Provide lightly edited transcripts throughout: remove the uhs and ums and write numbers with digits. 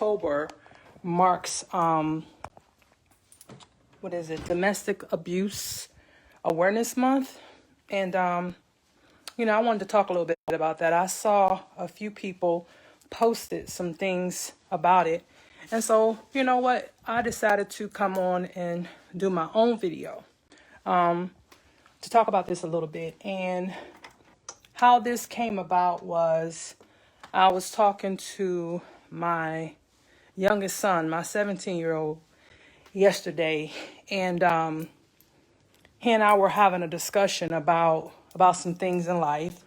October marks, Domestic Abuse Awareness Month. And, I wanted to talk a little bit about that. I saw a few people posted some things about it. And so, you know what? I decided to come on and do my own video to talk about this a little bit. And how this came about was I was talking to my youngest son, my 17-year-old, yesterday, and he and I were having a discussion about some things in life,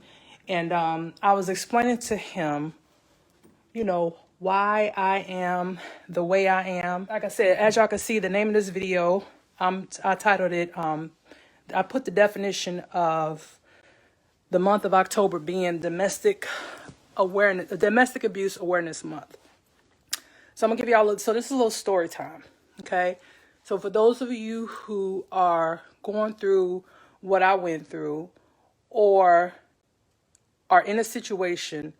and I was explaining to him, why I am the way I am. Like I said, as y'all can see, the name of this video, I titled it. I put the definition of the month of October being Domestic Abuse Awareness Month. So I'm gonna give y'all so this is a little story time, okay? So for those of you who are going through what I went through, or are in a situation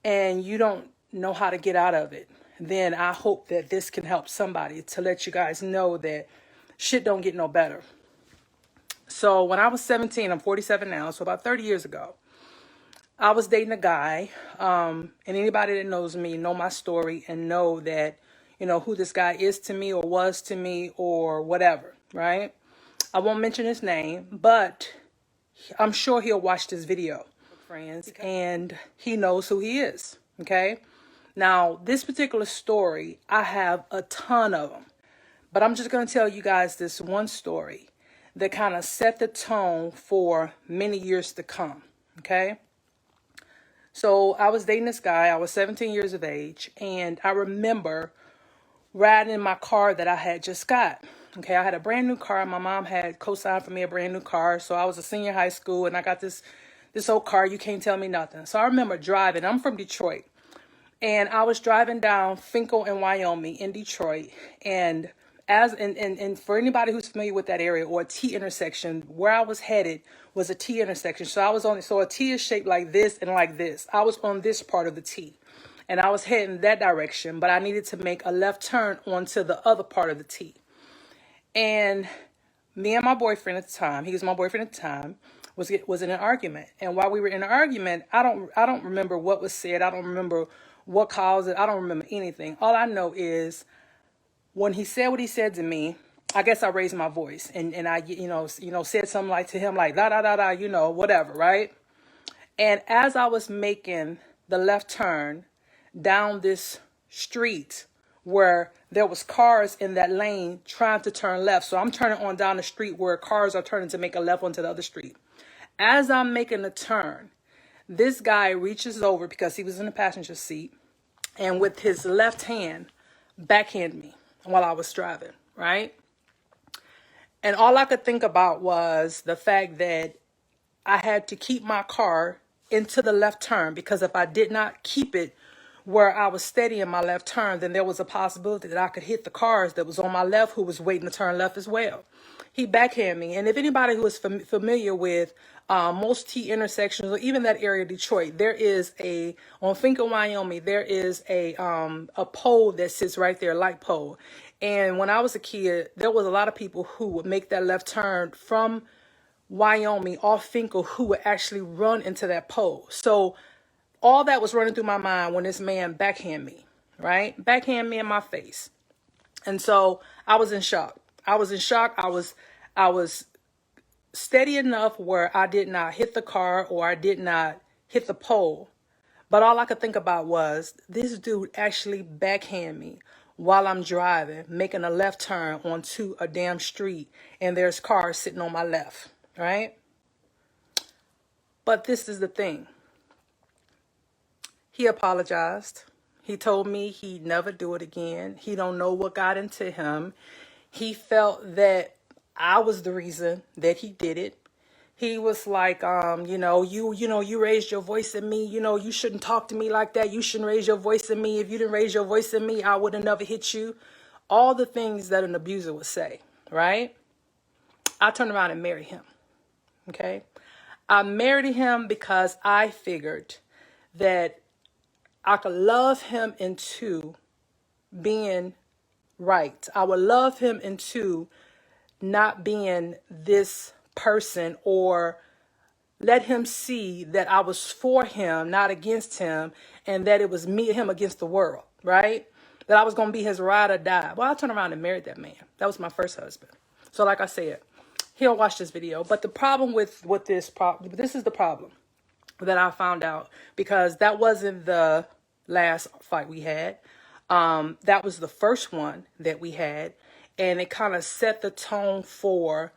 and you don't know how to get out of it, then I hope that this can help somebody to let you guys know that shit don't get no better. So when I was 17, I'm 47 now, so about 30 years ago, I was dating a guy, and anybody that knows me know my story and know that, who this guy is to me or was to me or whatever, right? I won't mention his name, but I'm sure he'll watch this video, friends, and he knows who he is, okay? Now, this particular story, I have a ton of them, but I'm just going to tell you guys this one story that kind of set the tone for many years to come, okay? So I was dating this guy. I was 17 years of age, and I remember riding in my car that I had just got. Okay, I had a brand new car. My mom had co-signed for me a brand new car. So I was a senior in high school, and I got this old car. You can't tell me nothing. So I remember driving. I'm from Detroit, and I was driving down Finkel and Wyoming in Detroit, and and for anybody who's familiar with that area, or a T intersection, where I was headed was a T intersection. So a T is shaped like this and like this. I was on this part of the T, and I was heading that direction, but I needed to make a left turn onto the other part of the T. And me and my boyfriend at the time, he was my boyfriend at the time, was in an argument. And while we were in an argument, I don't remember what was said. I don't remember what caused it. I don't remember anything. All I know is when he said what he said to me, I guess I raised my voice and I, said something like to him, like, da, da, da, da, whatever, right? And as I was making the left turn down this street where there was cars in that lane trying to turn left. So I'm turning on down the street where cars are turning to make a left onto the other street. As I'm making the turn, this guy reaches over, because he was in the passenger seat, and with his left hand backhand me while I was driving, right? And all I could think about was the fact that I had to keep my car into the left turn, because if I did not keep it where I was steady in my left turn, then there was a possibility that I could hit the cars that was on my left who was waiting to turn left as well. He backhanded me. And if anybody who is familiar with most T intersections, or even that area of Detroit, there is on Finkel, Wyoming, there is a pole that sits right there, light pole. And when I was a kid, there was a lot of people who would make that left turn from Wyoming off Finkel who would actually run into that pole. So all that was running through my mind when this man backhand me, right? Backhand me in my face. And so I was in shock. I was steady enough where I did not hit the car or I did not hit the pole. But all I could think about was this dude actually backhand me while I'm driving, making a left turn onto a damn street, and there's cars sitting on my left, right? But this is the thing. He apologized. He told me he'd never do it again. He don't know what got into him. He felt that I was the reason that he did it. He was like, you raised your voice at me. You shouldn't talk to me like that. You shouldn't raise your voice at me. If you didn't raise your voice at me, I would have never hit you. All the things that an abuser would say, right? I turned around and married him, okay? I married him because I figured that I could love him into being right. I would love him into not being this person, or let him see that I was for him, not against him, and that it was me and him against the world, right? That I was going to be his ride or die. Well, I turned around and married that man. That was my first husband. So like I said, he'll watch this video. But the problem with this is the problem that I found out, because that wasn't the last fight we had. That was the first one that we had, and it kind of set the tone for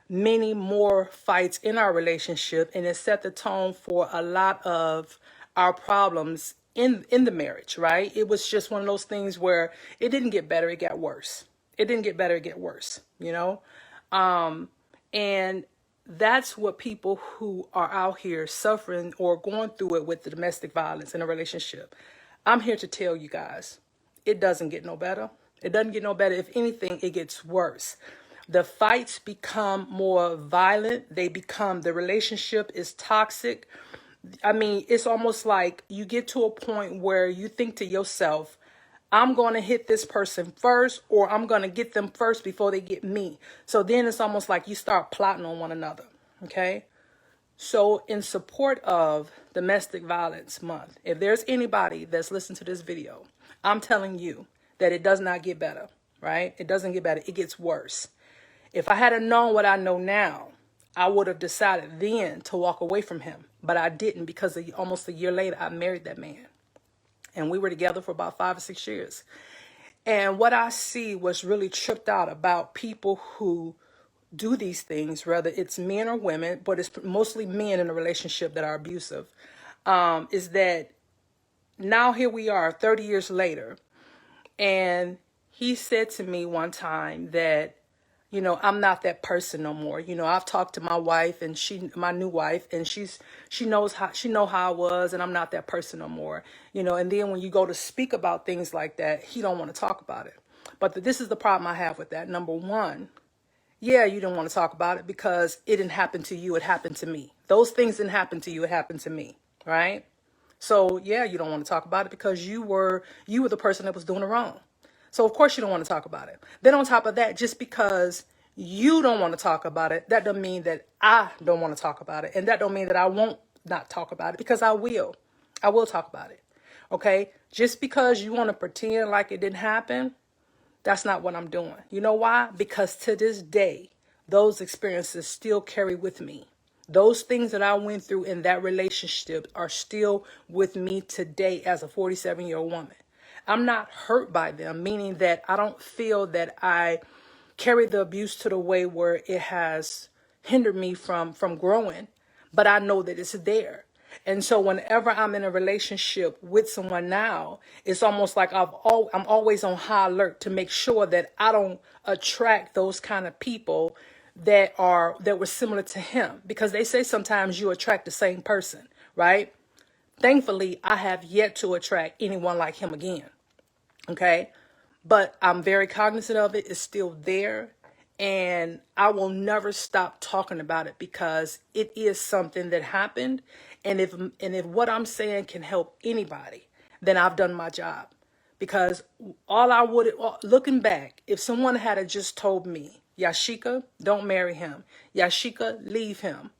many more fights in our relationship, and it set the tone for a lot of our problems in the marriage, right? It was just one of those things where it didn't get better, it got worse. It didn't get better, it got worse, you know? And that's what people who are out here suffering or going through it with the domestic violence in a relationship, I'm here to tell you guys, it doesn't get no better. It doesn't get no better. If anything, it gets worse. The fights become more violent. The relationship is toxic. I mean, it's almost like you get to a point where you think to yourself, I'm going to hit this person first, or I'm going to get them first before they get me. So then it's almost like you start plotting on one another. Okay. So in support of Domestic Violence Month, if there's anybody that's listening to this video, I'm telling you that it does not get better, right? It doesn't get better. It gets worse. If I had known what I know now, I would have decided then to walk away from him. But I didn't, because almost a year later, I married that man. And we were together for about 5 or 6 years. And what I see was really tripped out about people who do these things, whether it's men or women, but it's mostly men in a relationship that are abusive, is that now here we are 30 years later. And he said to me one time that, you know, I'm not that person no more. You know, I've talked to my wife, and my new wife, and she knows how I was, and I'm not that person no more. You know, and then when you go to speak about things like that, he don't want to talk about it. But this is the problem I have with that. Number one, yeah, you don't want to talk about it because it didn't happen to you. It happened to me. Those things didn't happen to you. It happened to me. Right? So yeah, you don't want to talk about it because you were the person that was doing it wrong. So of course you don't want to talk about it. Then on top of that, just because you don't want to talk about it, that doesn't mean that I don't want to talk about it. And that don't mean that I won't not talk about it, because I will. I will talk about it. Okay? Just because you want to pretend like it didn't happen, that's not what I'm doing. You know why? Because to this day, those experiences still carry with me. Those things that I went through in that relationship are still with me today as a 47-year-old woman. I'm not hurt by them, meaning that I don't feel that I carry the abuse to the way where it has hindered me from growing, but I know that it's there. And so whenever I'm in a relationship with someone now, it's almost like I'm always on high alert to make sure that I don't attract those kind of people that were similar to him, because they say sometimes you attract the same person, right? Thankfully, I have yet to attract anyone like him again. Okay. But I'm very cognizant of it. It's still there. And I will never stop talking about it, because it is something that happened. And if what I'm saying can help anybody, then I've done my job. Because looking back, if someone had just told me, Yashika, don't marry him. Yashika, leave him,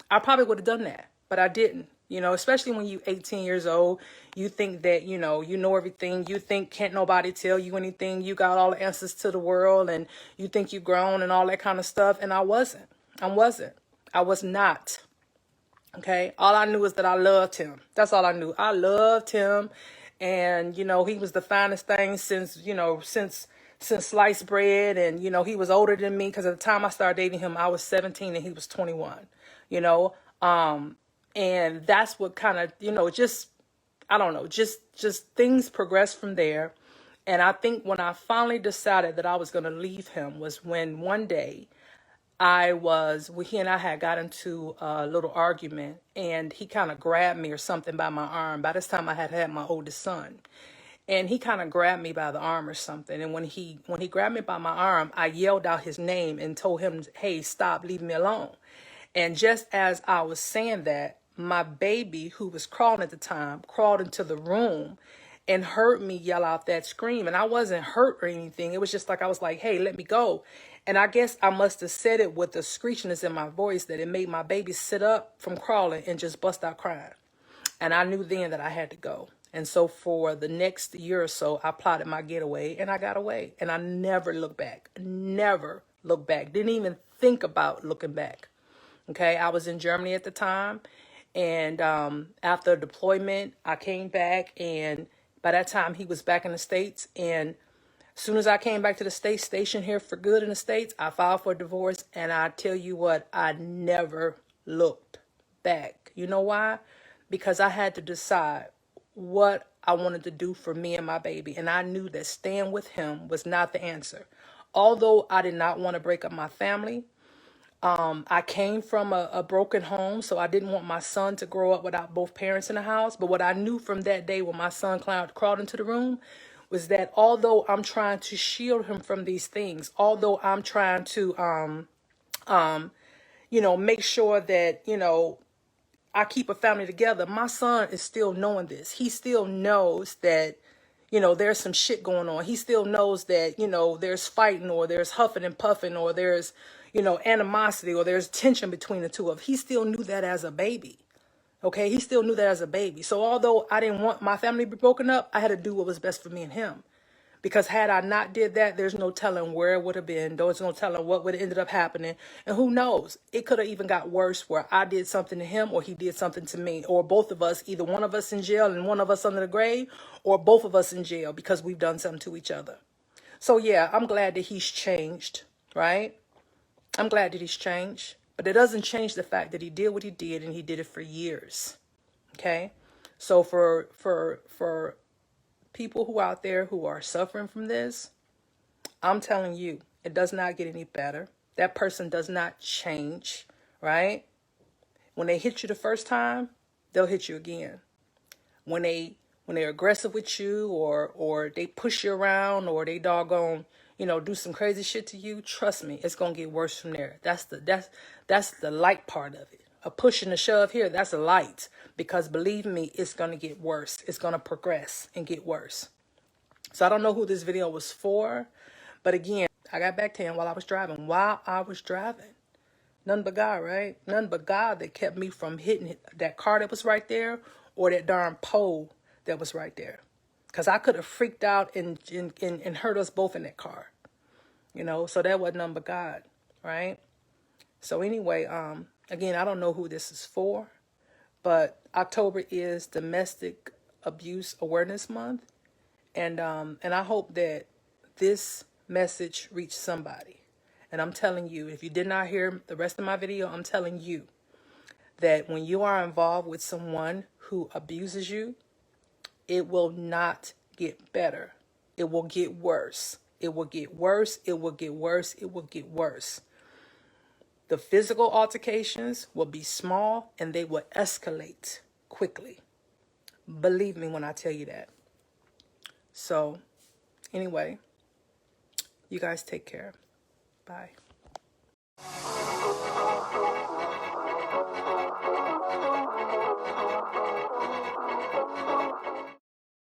I probably would have done that, but I didn't. You know, especially when you're 18 years old, you think that, you know everything. You think can't nobody tell you anything. You got all the answers to the world, and you think you've grown and all that kind of stuff. And I wasn't. I was not. Okay. All I knew is that I loved him. That's all I knew. I loved him. And, he was the finest thing since sliced bread. And, he was older than me, because at the time I started dating him, I was 17 and he was 21, and that's what kind of, I don't know, just things progressed from there. And I think when I finally decided that I was going to leave him was when one day he and I had got into a little argument, and he kind of grabbed me or something by my arm. By this time I had my oldest son, and he kind of grabbed me by the arm or something. And when he grabbed me by my arm, I yelled out his name and told him, hey, stop, leave me alone. And just as I was saying that, my baby, who was crawling at the time, crawled into the room, and heard me yell out that scream. And I wasn't hurt or anything. It was just like, I was like, hey, let me go. And I guess I must have said it with the screechiness in my voice that it made my baby sit up from crawling and just bust out crying. And I knew then that I had to go. And so for the next year or so, I plotted my getaway, and I got away. And I never looked back. Never looked back. Didn't even think about looking back. Okay, I was in Germany at the time. And after deployment, I came back. And by that time, he was back in the States. And as soon as I came back to the States, stationed here for good in the States, I filed for a divorce. And I tell you what, I never looked back. You know why? Because I had to decide what I wanted to do for me and my baby. And I knew that staying with him was not the answer. Although I did not want to break up my family, I came from a broken home, so I didn't want my son to grow up without both parents in the house. But what I knew from that day when my son crawled into the room was that although I'm trying to shield him from these things, although I'm trying to, make sure that, I keep a family together, my son is still knowing this. He still knows that, there's some shit going on. He still knows that, there's fighting, or there's huffing and puffing, or there's, animosity, or there's tension between the two of them. He still knew that as a baby. Okay. He still knew that as a baby. So although I didn't want my family to be broken up, I had to do what was best for me and him. Because had I not did that, there's no telling where it would have been. There's no telling what would have ended up happening. And who knows? It could have even got worse where I did something to him or he did something to me. Or both of us, either one of us in jail and one of us under the grave, or both of us in jail because we've done something to each other. So yeah, I'm glad that he's changed, right? I'm glad that he's changed. But it doesn't change the fact that he did what he did, and he did it for years. Okay? So for people who out there who are suffering from this, I'm telling you, it does not get any better. That person does not change, right? When they hit you the first time, they'll hit you again. When they're aggressive with you, or they push you around, or they doggone, do some crazy shit to you, trust me, it's gonna get worse from there. That's the light part of it. A push and a shove here, that's a light. Because believe me, it's going to get worse. It's going to progress and get worse. So I don't know who this video was for. But again, I got back to him while I was driving. None but God, right? None but God that kept me from hitting that car that was right there, or that darn pole that was right there. Because I could have freaked out and hurt us both in that car. So that was none but God, right? So anyway, again, I don't know who this is for. But October is Domestic Abuse Awareness Month. And I hope that this message reached somebody. And I'm telling you, if you did not hear the rest of my video, I'm telling you that when you are involved with someone who abuses you, it will not get better. It will get worse. It will get worse. It will get worse. It will get worse. The physical altercations will be small, and they will escalate quickly. Believe me when I tell you that. So, anyway, you guys take care. Bye.